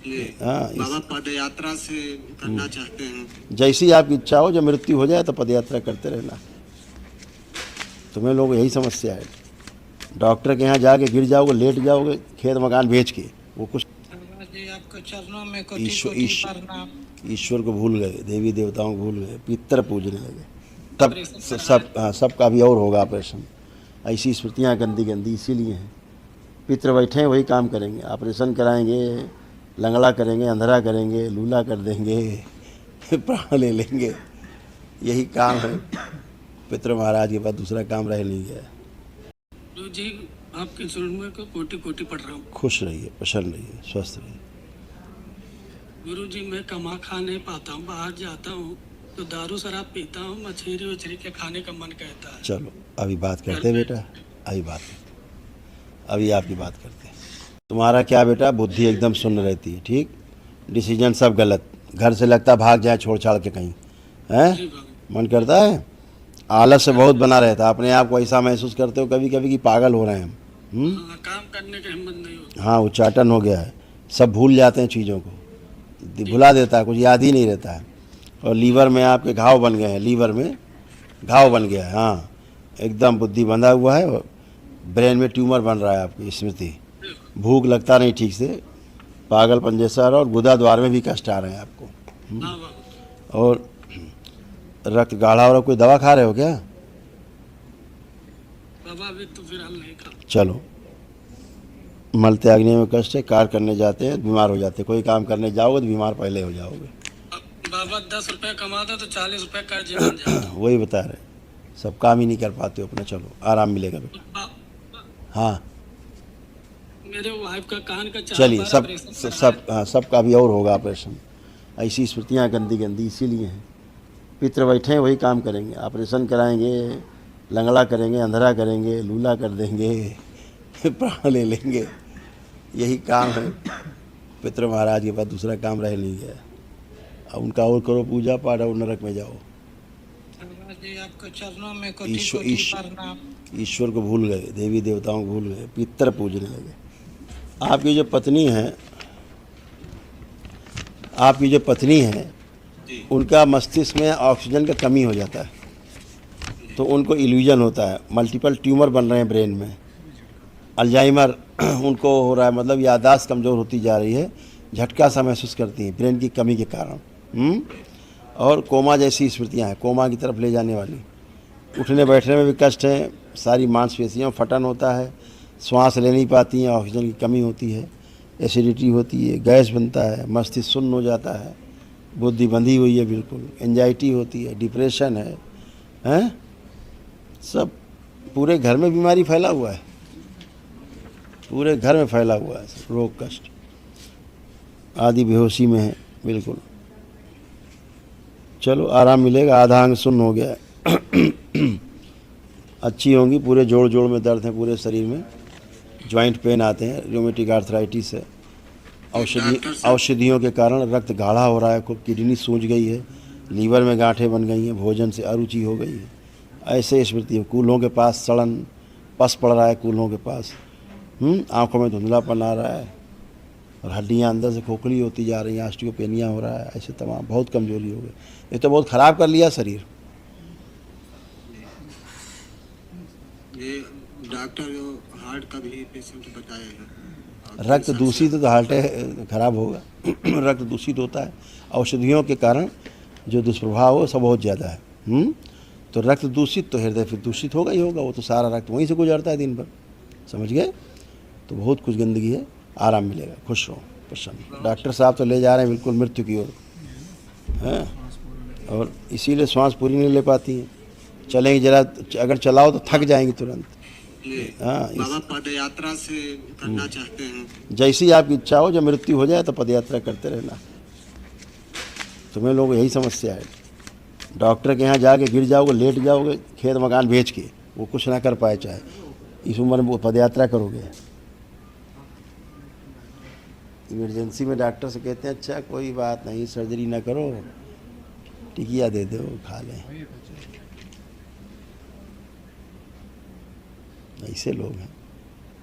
हाँ, बाबा पद यात्रा से करना चाहते हैं। जैसी आपकी इच्छा हो, जब मृत्यु हो जाए तो पद यात्रा करते रहना। तुम्हें लोग यही समस्या है, डॉक्टर के यहाँ जाके गिर जाओगे, लेट जाओगे, खेत मकान बेच के, वो कुछ जी आपके चरणों में कोटि ईश्वर कोटि ईश्वर प्रणाम। ईश्वर को भूल गए, देवी देवताओं को भूल गए, पितर पूजने लगे। सबका भी और होगा ऑपरेशन। ऐसी स्मृतियाँ गंदी गंदी इसीलिए हैं। पितर बैठे हैं, वही काम करेंगे, ऑपरेशन कराएंगे, लंगड़ा करेंगे, अंधेरा करेंगे, लूला कर देंगे, प्राण ले लेंगे। यही काम है। पितर महाराज के पास दूसरा काम रह नहीं गया। गुरु जी आपके चरणों को कोटि कोटि प्रणाम। खुश रहिए, प्रसन्न रहिए, स्वस्थ रहिए। गुरु जी मैं कमा खा नहीं पाता हूँ, बाहर जाता हूँ तो दारू शराब पीता हूँ, मछली उछली के खाने का मन कहता है। चलो अभी बात करते हैं बेटा, अभी आपकी बात करते हैं। तुम्हारा क्या बेटा, बुद्धि एकदम शून्य रहती है, ठीक, डिसीजन सब गलत, घर से लगता भाग जाए छोड़ छाड़ के कहीं, हैं, मन करता है, आलस से बहुत बना रहता है, अपने आप को ऐसा महसूस करते हो कभी कभी कि पागल हो रहे हैं हम। काम करने की हिम्मत नहीं होती। हाँ, उच्चाटन हो गया है, सब भूल जाते हैं चीज़ों को, भुला देता है, कुछ याद ही नहीं रहता है। और लीवर में आपके घाव बन गए हैं, लीवर में घाव बन गया है, हाँ, एकदम बुद्धि बंधा हुआ है, ब्रेन में ट्यूमर बन रहा है, आपकी स्मृति, भूख लगता नहीं ठीक से, पागलपन जैसा, और गुदा द्वार में भी कष्ट आ रहे हैं आपको। और रक्त गाढ़ा हो रहा, कोई दवा खा रहे हो क्या? बाबा अभी तो फिलहाल नहीं खा। चलो, मल त्यागने में कष्ट है, कार्य करने जाते हैं बीमार हो जाते हैं, कोई काम करने जाओगे तो बीमार पहले हो जाओगे। बाबा 10 रुपए कमाता तो 40 रुपए कर्ज बन जाता। वही बता रहे, सब काम ही नहीं कर पाते हो अपना। चलो आराम मिलेगा बेटा। हाँ मेरे वाइफ का कान का चलिए, सबका भी और होगा ऑपरेशन। ऐसी स्मृतियाँ गंदी गंदी इसीलिए हैं। पितर बैठे हैं, वही काम करेंगे, ऑपरेशन कराएंगे, लंगड़ा करेंगे, अंधेरा करेंगे, लूला कर देंगे, प्राण ले लेंगे। यही काम है। पितर महाराज के पास दूसरा काम रह नहीं गया। अब उनका और करो पूजा पाठ और नरक में जाओ। जी आपके चरणों में कोटि कोटि प्रणाम। ईश्वर को भूल गए, देवी देवताओं को भूल गए, पितर पूजने लगे। आपकी जो पत्नी है उनका मस्तिष्क में ऑक्सीजन का कमी हो जाता है, तो उनको इल्यूजन होता है, मल्टीपल ट्यूमर बन रहे हैं ब्रेन में, अल्जाइमर उनको हो रहा है, मतलब याददाश्त कमज़ोर होती जा रही है, झटका सा महसूस करती हैं ब्रेन की कमी के कारण। और कोमा जैसी स्मृतियाँ हैं, कोमा की तरफ ले जाने वाली, उठने बैठने में भी कष्ट है, सारी मांसपेशियों में फटन होता है, श्वास ले नहीं पाती हैं, ऑक्सीजन की कमी होती है, एसिडिटी होती है, गैस बनता है, मस्तिष्क शून्य हो जाता है, बुद्धि बंधी हुई है बिल्कुल, एंजाइटी होती है, डिप्रेशन है, हैं, सब पूरे घर में बीमारी फैला हुआ है, पूरे घर में फैला हुआ है रोग कष्ट, आदि बेहोशी में है बिल्कुल। चलो आराम मिलेगा, आधा अंग शून्य हो गया है। अच्छी होंगी, पूरे जोड़ जोड़ में दर्द है, पूरे शरीर में जॉइंट पेन आते हैं, रूमेटिक आर्थराइटिस है, औषधियों के कारण रक्त गाढ़ा हो रहा है, किडनी सूज गई है, लीवर में गांठें बन गई हैं, भोजन से अरुचि हो गई है, ऐसे स्मृति है। कूल्हों के पास सड़न पस पड़ रहा है, कूल्हों के पास आंखों में धुंधलापन आ रहा है, और हड्डियां अंदर से खोखली होती जा रही हैं, ऑस्टियोपेनिया हो रहा है, ऐसे तमाम बहुत कमजोरी हो गई। ये तो बहुत ख़राब कर लिया शरीर। ये डॉक्टर जो हार्ट का भी पेशेंट बताया है, रक्त दूषित तो हार्ट खराब होगा। रक्त दूषित होता है, औषधियों के कारण जो दुष्प्रभाव हो सब बहुत ज़्यादा है। तो रक्त दूषित तो हृदय फिर दूषित होगा ही होगा, वो तो सारा रक्त वहीं से गुजरता है दिन भर, समझ गए। तो बहुत कुछ गंदगी है, आराम मिलेगा, खुश रहो, प्रसन्न। डॉक्टर साहब तो ले जा रहे हैं बिल्कुल मृत्यु की ओर, हैं, और इसीलिए श्वास पूरी नहीं ले पाती हैं, चलेंगी जरा, अगर चलाओ तो थक जाएंगी तुरंत। हाँ, बाबा पद यात्रा से करना चाहते हैं। जैसी आपकी इच्छा हो, जब मृत्यु हो जाए तो पद यात्रा करते रहना। तुम्हें लोग यही समस्या है, डॉक्टर के यहाँ जाके गिर जाओगे, लेट जाओगे, खेत मकान बेच के, वो कुछ ना कर पाए, चाहे इस उम्र में वो पद यात्रा करोगे। इमरजेंसी में डॉक्टर से कहते हैं अच्छा कोई बात नहीं, सर्जरी ना करो, टिकिया दे दो, खा लें, ऐसे लोग हैं।